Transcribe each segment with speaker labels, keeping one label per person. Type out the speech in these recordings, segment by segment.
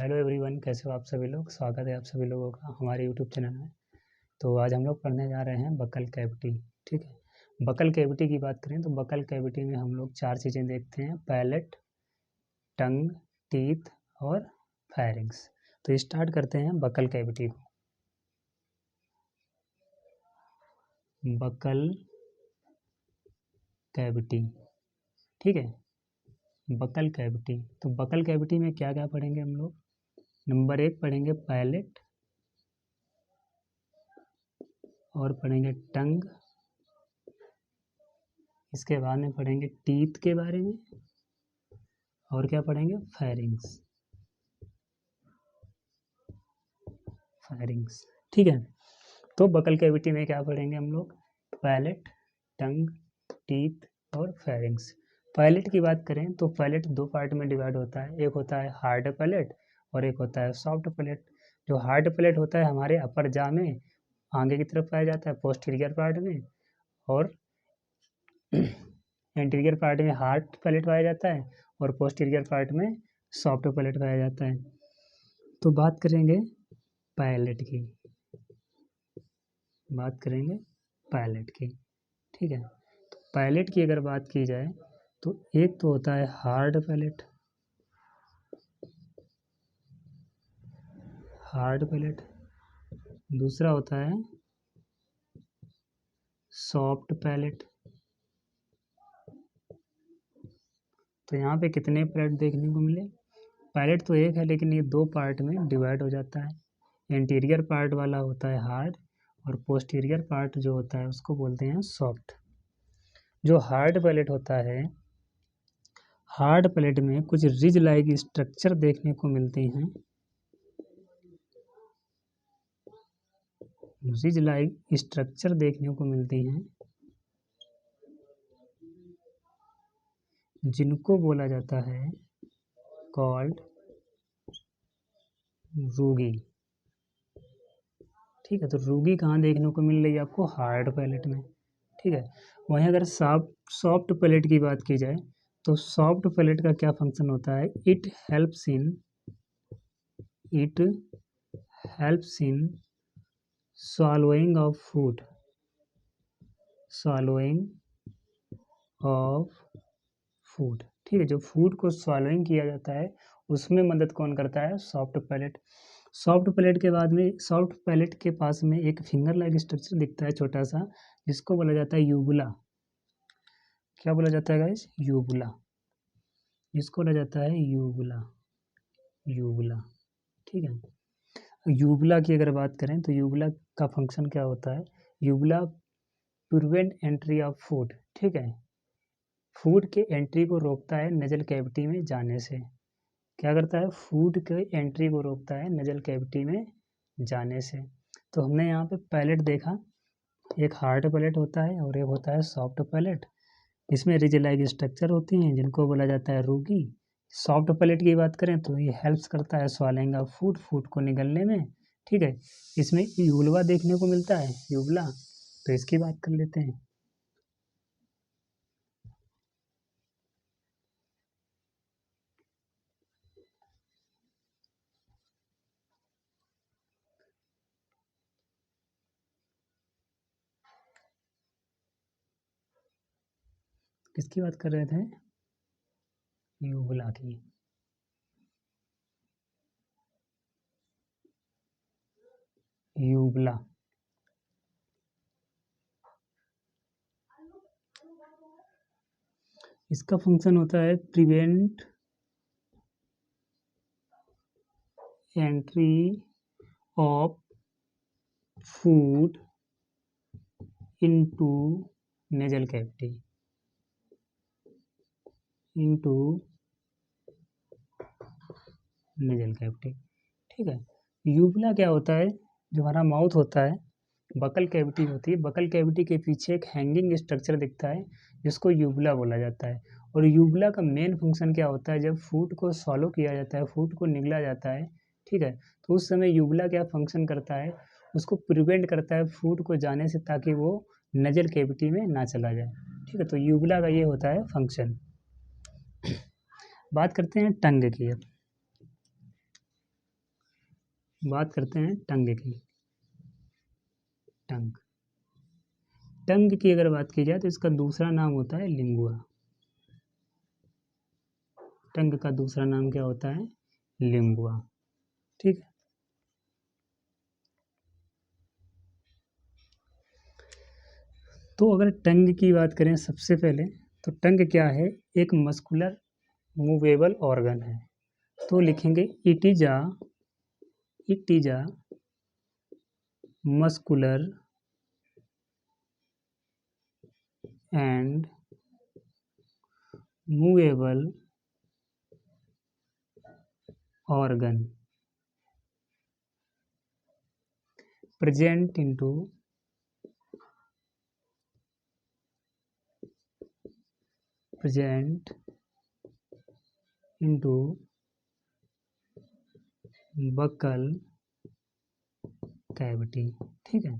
Speaker 1: Hello everyone, कैसे हो आप सभी लोग। स्वागत है आप सभी लोगों का हमारे यूट्यूब चैनल में। तो आज हम लोग पढ़ने जा रहे हैं बकल कैविटी। ठीक है, बकल कैविटी की बात करें तो बकल कैविटी में हम लोग 4 चीज़ें देखते हैं: पैलेट, टंग, टीथ और फायरिंग्स। तो स्टार्ट करते हैं बकल कैविटी को। बकल कैविटी, ठीक है, बकल कैविटी। तो बकल कैविटी में क्या क्या पढ़ेंगे हम लोग? नंबर 1 पढ़ेंगे पैलेट, और पढ़ेंगे टंग, इसके बाद में पढ़ेंगे टीथ के बारे में, और क्या पढ़ेंगे? फायरिंग्स। ठीक है। तो बकल कैविटी में क्या पढ़ेंगे हम लोग? पैलेट, टंग, टीथ और फेरिंग्स। पैलेट की बात करें तो पैलेट 2 पार्ट में डिवाइड होता है। एक होता है हार्ड पैलेट और एक होता है सॉफ्ट पैलेट। जो हार्ड पैलेट होता है हमारे अपर जा में आगे की तरफ पाया जाता है, पोस्टीरियर पार्ट में, और एंटीरियर पार्ट में हार्ड पैलेट पाया जाता है और पोस्टीरियर पार्ट में सॉफ्ट पैलेट पाया जाता है। तो बात करेंगे पैलेट की, ठीक है। तो पैलेट की अगर बात की जाए तो एक तो होता है हार्ड पैलेट, दूसरा होता है सॉफ्ट पैलेट। तो यहाँ पे कितने पैलेट देखने को मिले? पैलेट तो एक है लेकिन ये 2 पार्ट में डिवाइड हो जाता है। इंटीरियर पार्ट वाला होता है हार्ड और पोस्टीरियर पार्ट जो होता है उसको बोलते हैं सॉफ्ट। जो हार्ड पैलेट होता है, हार्ड पैलेट में कुछ रिज लाइक स्ट्रक्चर देखने को मिलते हैं, जिनको बोला जाता है कॉल्ड रूगी। ठीक है, तो रूगी कहाँ देखने को मिल रही है आपको? हार्ड पैलेट में। ठीक है, वहीं अगर सॉफ्ट पैलेट की बात की जाए तो सॉफ्ट पैलेट का क्या फंक्शन होता है? It helps in swallowing of food. ठीक है, जो फूड को swallowing किया जाता है उसमें मदद कौन करता है? Soft palate. सॉफ्ट पैलेट के बाद में सॉफ्ट पैलेट के पास में एक फिंगर लाइक स्ट्रक्चर दिखता है छोटा सा, जिसको बोला जाता है यूबुला। क्या बोला जाता है गाइस? यूबुला। जिसको बोला जाता है यूबुला। ठीक है, यूबुला की अगर बात करें तो यूबुला का फंक्शन क्या होता है? यूबुला प्रिवेंट एंट्री ऑफ फूड। ठीक है, फूड के एंट्री को रोकता है नजल कैविटी में जाने से। क्या करता है? फूड के एंट्री को रोकता है नजल कैविटी में जाने से। तो हमने यहाँ पे पैलेट देखा, एक हार्ड पैलेट होता है और एक होता है सॉफ्ट पैलेट। इसमें रिज लाइक स्ट्रक्चर होती हैं जिनको बोला जाता है रूगी। सॉफ्ट पैलेट की बात करें तो ये हेल्प्स करता है स्वालिंग ऑफ फूड को निगलने में। ठीक है, इसमें यूबुला देखने को मिलता है, यूबुला। तो इसकी बात कर लेते हैं। किसकी बात कर रहे थे? यूबुला की। यूबुला इसका फंक्शन होता है prevent entry of food into nasal cavity. ठीक है, यूबुला क्या होता है? जो हमारा माउथ होता है, बकल कैविटी होती है, बकल कैविटी के पीछे एक हैंगिंग स्ट्रक्चर दिखता है जिसको यूबुला बोला जाता है। और यूबुला का मेन फंक्शन क्या होता है? जब फूड को सॉलो किया जाता है, फूड को निगला जाता है, ठीक है, तो उस समय यूबुला क्या फंक्शन करता है? उसको प्रिवेंट करता है फूड को जाने से, ताकि वो नजल कैविटी में ना चला जाए। ठीक है, तो यूबुला का ये होता है फंक्शन। बात करते हैं टंग की अब। बात करते हैं टंग की। टंग की अगर बात की जाए तो इसका दूसरा नाम होता है लिंगुआ। टंग का दूसरा नाम क्या होता है? लिंगुआ। ठीक है। तो अगर टंग की बात करें सबसे पहले, तो टंग क्या है? एक मस्कुलर मूवेबल ऑर्गन है। तो लिखेंगे it is a muscular and movable organ present into buccal cavity। ठीक है।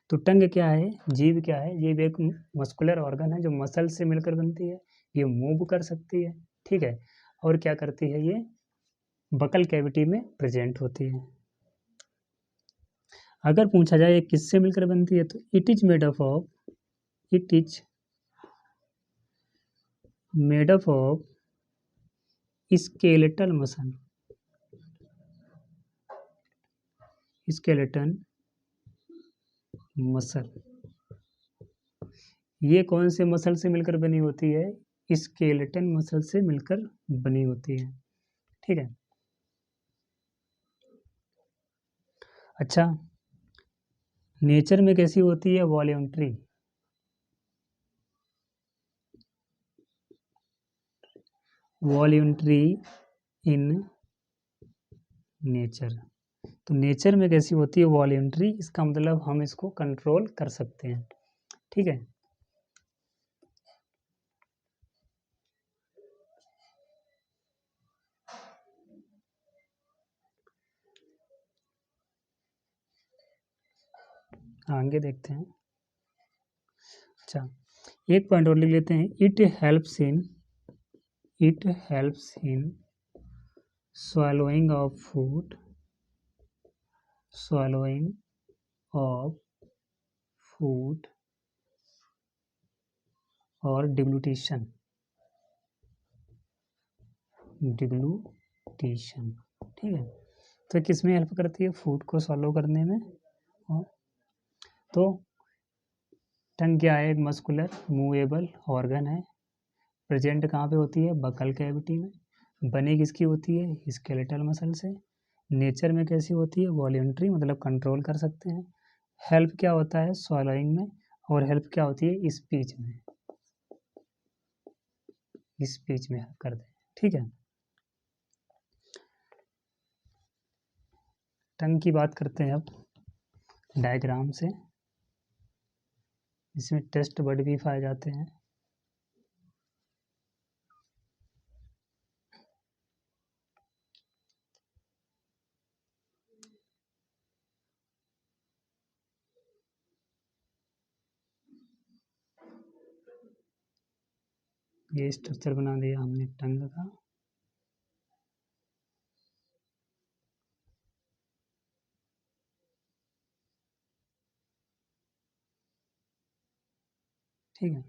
Speaker 1: तो टंग क्या है? जीभ क्या है? जीभ एक मस्कुलर ऑर्गन है जो मसल से मिलकर बनती है। ये मूव कर सकती है। ठीक है। और क्या करती है? ये बकल कैविटी में प्रेजेंट होती है। अगर पूछा जाए ये किससे मिलकर बनती है, तो it is made up of skeletal muscle. ये कौन से मसल से मिलकर बनी होती है? स्केलेटन मसल से मिलकर बनी होती है। ठीक है। अच्छा, नेचर में कैसी होती है? वॉल्यूंट्री। In nature. तो नेचर में कैसी होती है? वॉल्यूंट्री। इसका मतलब हम इसको कंट्रोल कर सकते हैं। ठीक है। आगे देखते हैं। अच्छा, एक पॉइंट और लिख लेते हैं। It helps in swallowing of food और डिग्लूटेशन। ठीक है। तो किस में हेल्प करती है? फूड को सॉलो करने में। तो टंग क्या है? एक मस्कुलर मूवेबल ऑर्गन है। प्रेजेंट कहाँ पे होती है? बकल कैविटी में। बनी किसकी होती है? स्केलेटल मसल से। नेचर में कैसी होती है? वॉल्यूंट्री, मतलब कंट्रोल कर सकते हैं। हेल्प क्या होता है? स्वॉलोइंग में। और हेल्प क्या होती है? स्पीच में हेल्प करते हैं। ठीक है। टंग की बात करते हैं अब डायग्राम से। इसमें टेस्ट बर्ड भी पाए जाते हैं। ये स्ट्रक्चर बना दिया हमने टंग का। ठीक है।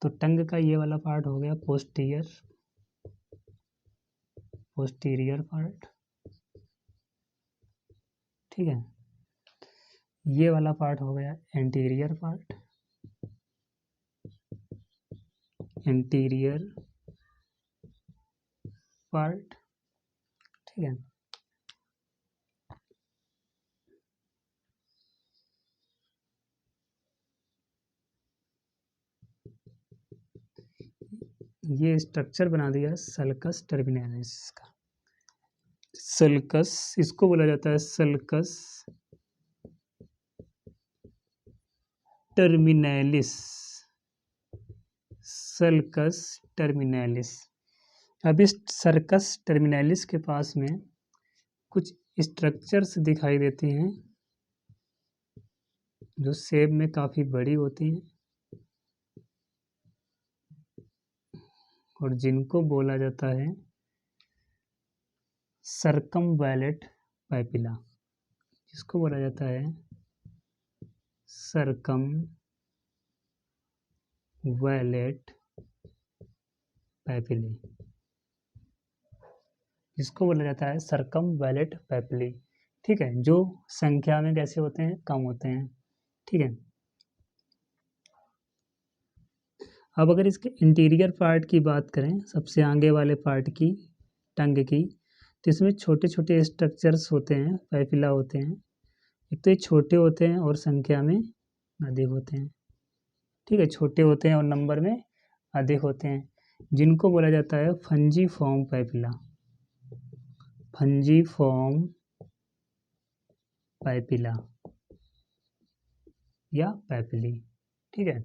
Speaker 1: तो टंग का ये वाला पार्ट हो गया पोस्टीरियर पार्ट। ठीक है। ये वाला पार्ट हो गया एंटीरियर पार्ट। ठीक है। ये स्ट्रक्चर बना दिया सल्कस टर्मिनालिस का। सल्कस इसको बोला जाता है सल्कस टर्मिनालिस। अब इस सर्कस टर्मिनालिस के पास में कुछ स्ट्रक्चर्स दिखाई देती हैं जो शेप में काफ़ी बड़ी होती हैं और जिनको बोला जाता है सर्कमवैलेट पैपिला, जिसको बोला जाता है सरकम वैलेट पैपिली, जिसको बोला जाता है सरकम वैलेट पैपिली। ठीक है, जो संख्या में कैसे होते हैं, कम होते हैं। ठीक है, अब अगर इसके इंटीरियर पार्ट की बात करें, सबसे आगे वाले पार्ट की, टंग की, तो इसमें छोटे छोटे स्ट्रक्चर्स होते हैं, पैपिला होते हैं। एक तो ये छोटे होते हैं और संख्या में अधिक होते हैं। ठीक है, छोटे होते हैं और नंबर में अधिक होते हैं, जिनको बोला जाता है फंजीफॉर्म पैपिला, फंजीफॉर्म पैपिला या पैपिली। ठीक है,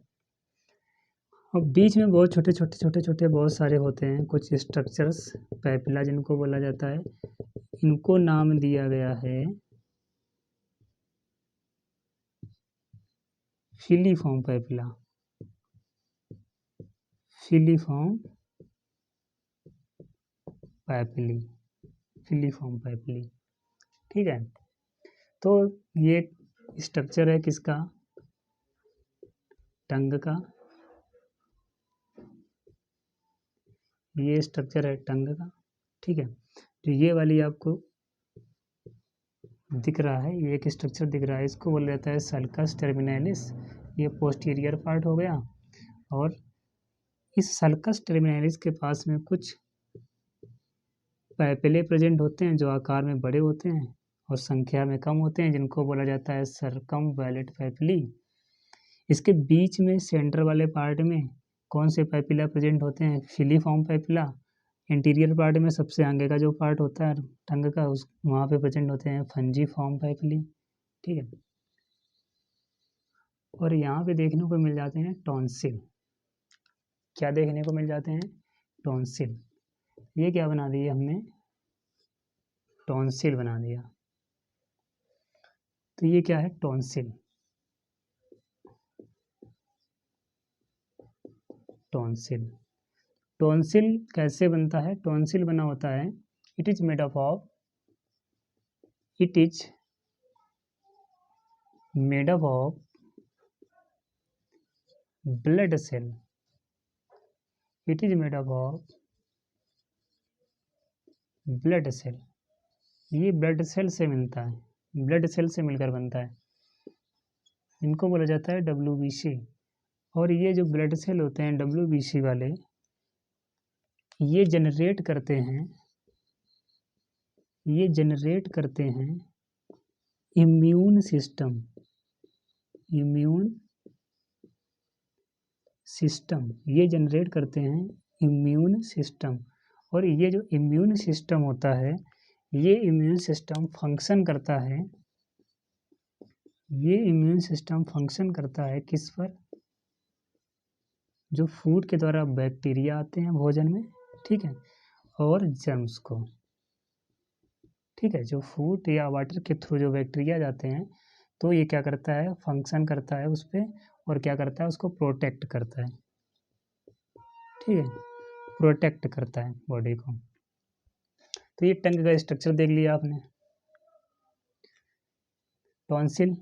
Speaker 1: और बीच में बहुत छोटे छोटे छोटे छोटे बहुत सारे होते हैं कुछ स्ट्रक्चर्स पैपिला, जिनको बोला जाता है, इनको नाम दिया गया है filiform papilla, filiform papillae, filiform papillae. ठीक है, तो ये स्ट्रक्चर है किसका, टंग का, ये स्ट्रक्चर है टंग का। ठीक है, तो ये वाली आपको दिख रहा है, ये एक स्ट्रक्चर दिख रहा है, इसको बोला जाता है सल्कस टर्मिनलिस, ये पोस्टीरियर पार्ट हो गया। और इस सल्कस टर्मिनलिस के पास में कुछ पैपिले प्रेजेंट होते हैं जो आकार में बड़े होते हैं और संख्या में कम होते हैं, जिनको बोला जाता है सरकम वैलेट पैपिली। इसके बीच में सेंटर वाले पार्ट में कौन से पैपिला प्रेजेंट होते हैं, फिलीफॉर्म पैपिला। इंटीरियर पार्ट में सबसे आगे का जो पार्ट होता है टंग का, उस वहाँ पे प्रेजेंट होते हैं फंजीफॉर्म पैपिली। ठीक है, और यहाँ पे देखने को मिल जाते हैं टॉन्सिल। क्या देखने को मिल जाते हैं, टॉन्सिल। ये क्या बना दिया हमने, टॉन्सिल बना दिया। तो ये क्या है, टॉन्सिल, टॉन्सिल। टॉन्सिल कैसे बनता है, टॉन्सिल बना होता है, it is made up of, it is made up of blood cell, it is made up of blood cell. ये ब्लड सेल से मिलता है, ब्लड सेल से मिलकर बनता है, इनको बोला जाता है WBC। और ये जो ब्लड सेल होते हैं WBC वाले, ये जनरेट करते हैं, ये जनरेट करते हैं इम्यून सिस्टम, इम्यून सिस्टम, ये जनरेट करते हैं इम्यून सिस्टम। और ये जो इम्यून सिस्टम होता है, ये इम्यून सिस्टम फंक्शन करता है, ये इम्यून सिस्टम फंक्शन करता है किस पर, जो फूड के द्वारा बैक्टीरिया आते हैं भोजन में, ठीक है, और जर्म्स को। ठीक है, जो फूड या वाटर के थ्रू जो बैक्टीरिया जाते हैं, तो ये क्या करता है, फंक्शन करता है उस पर, और क्या करता है, उसको प्रोटेक्ट करता है। ठीक है, प्रोटेक्ट करता है बॉडी को। तो ये टंग का स्ट्रक्चर देख लिया आपने, टॉन्सिल।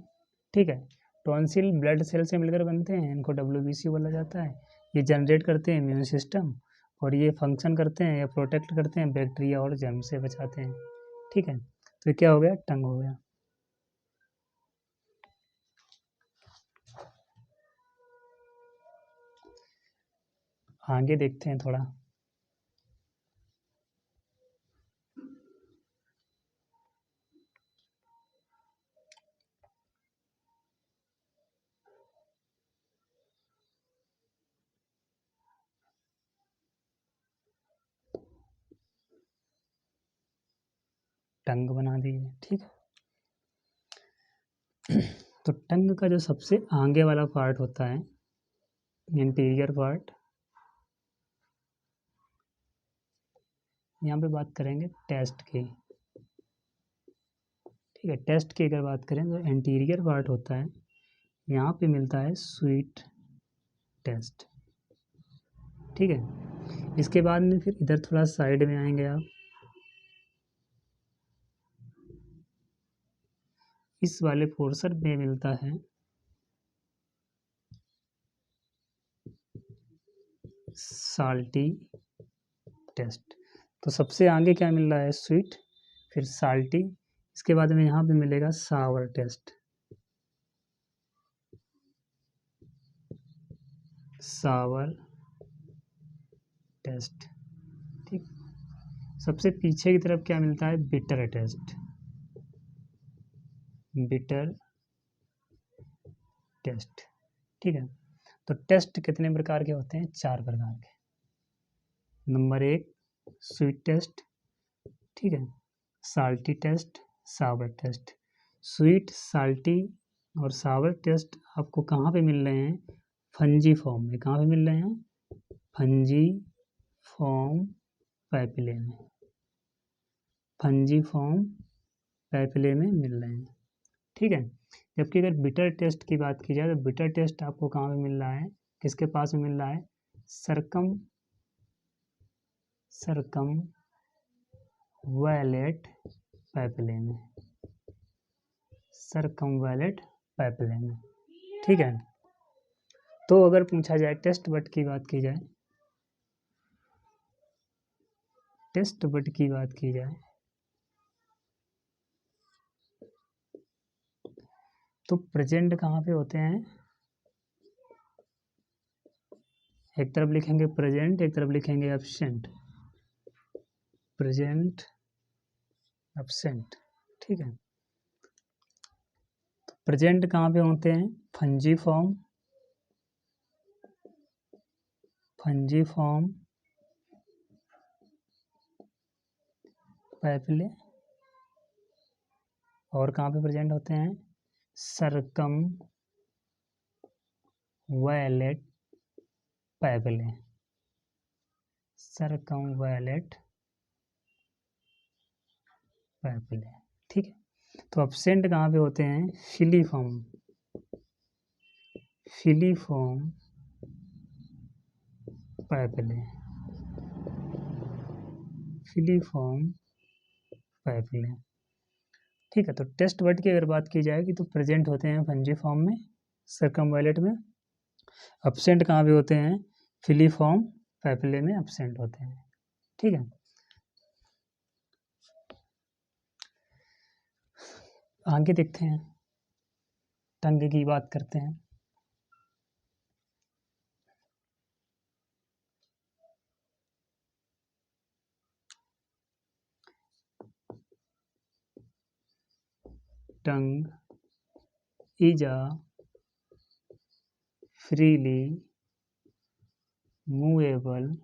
Speaker 1: ठीक है, टॉन्सिल ब्लड सेल से मिलकर बनते हैं, इनको WBC बोला जाता है। ये जनरेट करते हैं इम्यून सिस्टम, और ये फंक्शन करते हैं या प्रोटेक्ट करते हैं बैक्टीरिया और जर्म से बचाते हैं। ठीक है, तो ये क्या हो गया, टंग हो गया। आगे देखते हैं थोड़ा, टंग बना दिए। ठीक है, तो टंग का जो सबसे आगे वाला पार्ट होता है, इंटीरियर पार्ट, यहाँ पे बात करेंगे टेस्ट की। ठीक है, टेस्ट की अगर बात करें तो इंटीरियर पार्ट होता है, यहाँ पे मिलता है स्वीट टेस्ट। ठीक है, इसके बाद में फिर इधर थोड़ा साइड में आएंगे आप, इस वाले पोर्शन में मिलता है साल्टी टेस्ट। तो सबसे आगे क्या मिल रहा है, स्वीट, फिर साल्टी, इसके बाद में यहाँ पे मिलेगा सावर टेस्ट। सावर टेस्ट, ठीक। सबसे पीछे की तरफ क्या मिलता है, बिटर टेस्ट। बिटर टेस्ट, ठीक है। तो टेस्ट कितने प्रकार के होते हैं, 4 प्रकार के। नंबर 1 स्वीट टेस्ट, ठीक है, साल्टी टेस्ट, सावर टेस्ट। स्वीट, साल्टी और सावर टेस्ट आपको कहाँ पे मिल रहे हैं, फंजी फॉर्म में। कहाँ पे मिल रहे हैं, फंजी फॉर्म पैपिले में। फंजी फॉर्म पैपिले में मिल रहे हैं, ठीक है। जबकि अगर बिटर टेस्ट की बात की जाए तो बिटर टेस्ट आपको कहाँ पे मिल रहा है, किसके पास में मिल रहा है, सरकम वायलेट पैपिले में। सरकम वायलेट पैपिले में, ठीक है। तो अगर पूछा जाए टेस्ट बट की बात की जाए, टेस्ट बट की बात की जाए तो प्रेजेंट कहाँ पे होते हैं, एक तरफ लिखेंगे प्रेजेंट, एक तरफ लिखेंगे एब्सेंट। प्रेजेंट, एब्सेंट, ठीक है। तो प्रेजेंट कहाँ पे होते हैं, fungi form, fungi form papillae. और कहाँ पे प्रेजेंट होते हैं, सरकम वायलेट पैपिले। सरकम वायलेट पैपिले, ठीक है। तो एब्सेंट कहाँ पे होते हैं, filiform, filiform papillae, filiform papillae, ठीक है। तो टेस्ट वर्ड की अगर बात की जाएगी तो प्रेजेंट होते हैं फंजी फॉर्म में, सरकम वायलेट में। एब्सेंट कहाँ पे होते हैं, फिलीफॉर्म पैपिले में एब्सेंट होते हैं, ठीक है। आगे देखते हैं, टंग की बात करते हैं। Tongue is a freely movable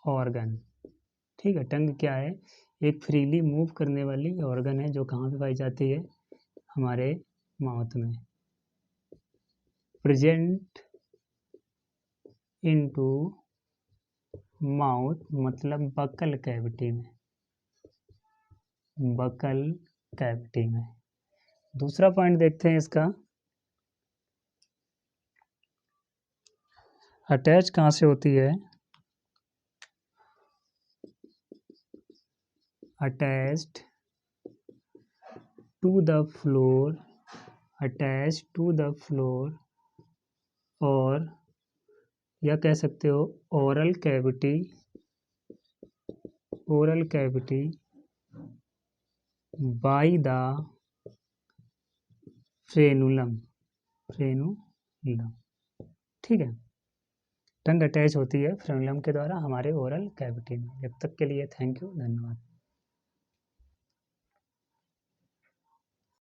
Speaker 1: organ, ठीक है। टंग क्या है, एक फ्रीली मूव करने वाली ऑर्गन है जो कहाँ पे पाई जाती है, हमारे माउथ में। प्रेजेंट इनटू माउथ मतलब बकल कैविटी में, बकल कैविटी में। दूसरा पॉइंट देखते हैं इसका, अटैच कहाँ से होती है, attached to the floor, attach to the floor, और या कह सकते हो oral cavity, oral cavity by the frenulum, frenulum, ठीक है। टंग अटैच होती है फ्रेनुलम के द्वारा हमारे ओरल कैविटी में। जब तक के लिए थैंक यू, धन्यवाद।